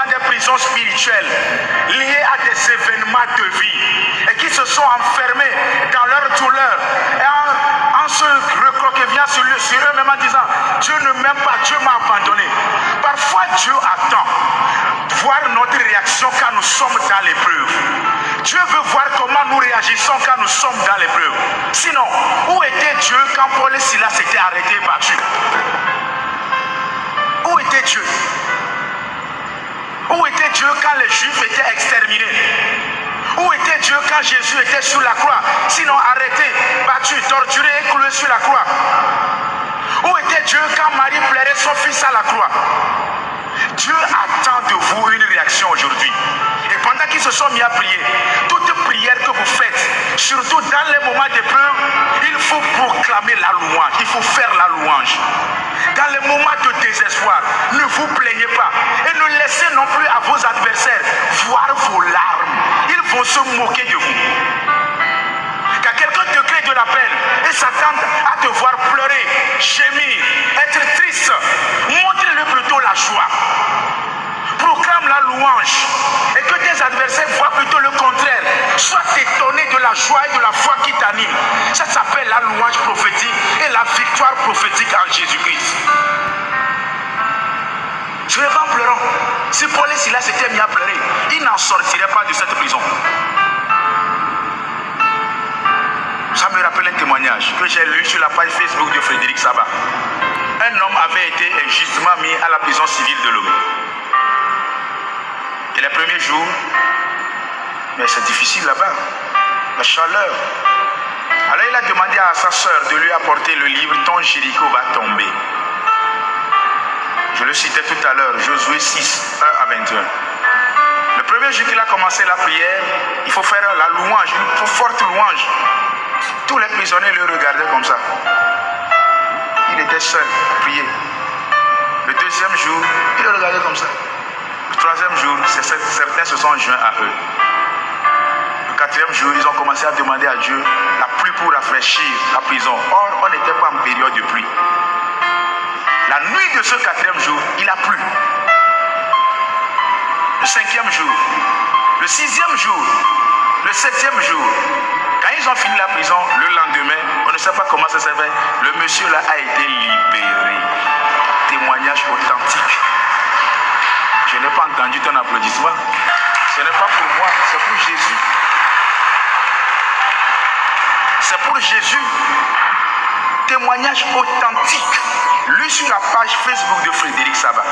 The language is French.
dans des prisons spirituelles liées à des événements de vie et qui se sont enfermés dans leur douleur et en se recroquevillant sur eux-mêmes en disant Dieu ne m'aime pas, Dieu m'a abandonné. Parfois Dieu attend voir notre réaction quand nous sommes dans l'épreuve. Dieu veut voir comment nous réagissons quand nous sommes dans l'épreuve. Sinon, où était Dieu quand Paul et Silas étaient arrêtés et battus? Où était Dieu? Où était Dieu quand les Juifs étaient exterminés? Où était Dieu quand Jésus était sur la croix? Sinon arrêté, battu, torturé et cloué sur la croix. Où était Dieu quand Marie pleurait son fils à la croix? Dieu attend de vous une réaction aujourd'hui. Et pendant qu'ils se sont mis à prier, toute prière que vous faites, surtout dans les moments d'épreuve, il faut proclamer la louange, il faut faire la louange. Dans les moments de désespoir, ne vous plaignez pas et ne laissez non plus à vos adversaires voir vos larmes. Ils vont se moquer de vous. Quand quelqu'un te crée de la peine et s'attend à te voir pleurer, gémir, être triste, montre-lui plutôt la joie. Proclame la louange et que tes adversaires voient plutôt le contraire. Sois étonné de la joie et de la foi qui t'anime. Ça s'appelle la louange prophétique et la victoire prophétique en Jésus-Christ. Je vais pas en pleurant. Si Paul et Silas s'étaient mis à pleurer, ils n'en sortiraient pas de cette prison. Ça me rappelle un témoignage que j'ai lu sur la page Facebook de Frédéric Saba. Un homme avait été injustement mis à la prison civile de Lomé. Et les premiers jours, mais c'est difficile là-bas, la chaleur. Alors il a demandé à sa soeur de lui apporter le livre « Ton Jéricho va tomber ». Je le citais tout à l'heure, Josué 6, 1 à 21. Le premier jour qu'il a commencé la prière, il faut faire la louange, une forte louange. Tous les prisonniers le regardaient comme ça. Il était seul, prier. Le deuxième jour, il le regardait comme ça. Le troisième jour, certains se sont joints à eux. Le quatrième jour, ils ont commencé à demander à Dieu la pluie pour rafraîchir la prison. Or, on n'était pas en période de pluie. La nuit de ce quatrième jour, il a plu. Le cinquième jour, le sixième jour, le septième jour, quand ils ont fini la prison, le lendemain, on ne sait pas comment ça s'est fait, le monsieur là a été libéré. Témoignage authentique. Je n'ai pas entendu ton applaudissement. Ce n'est pas pour moi, c'est pour Jésus. C'est pour Jésus. Témoignage authentique. Lu sur la page Facebook de Frédéric Saba.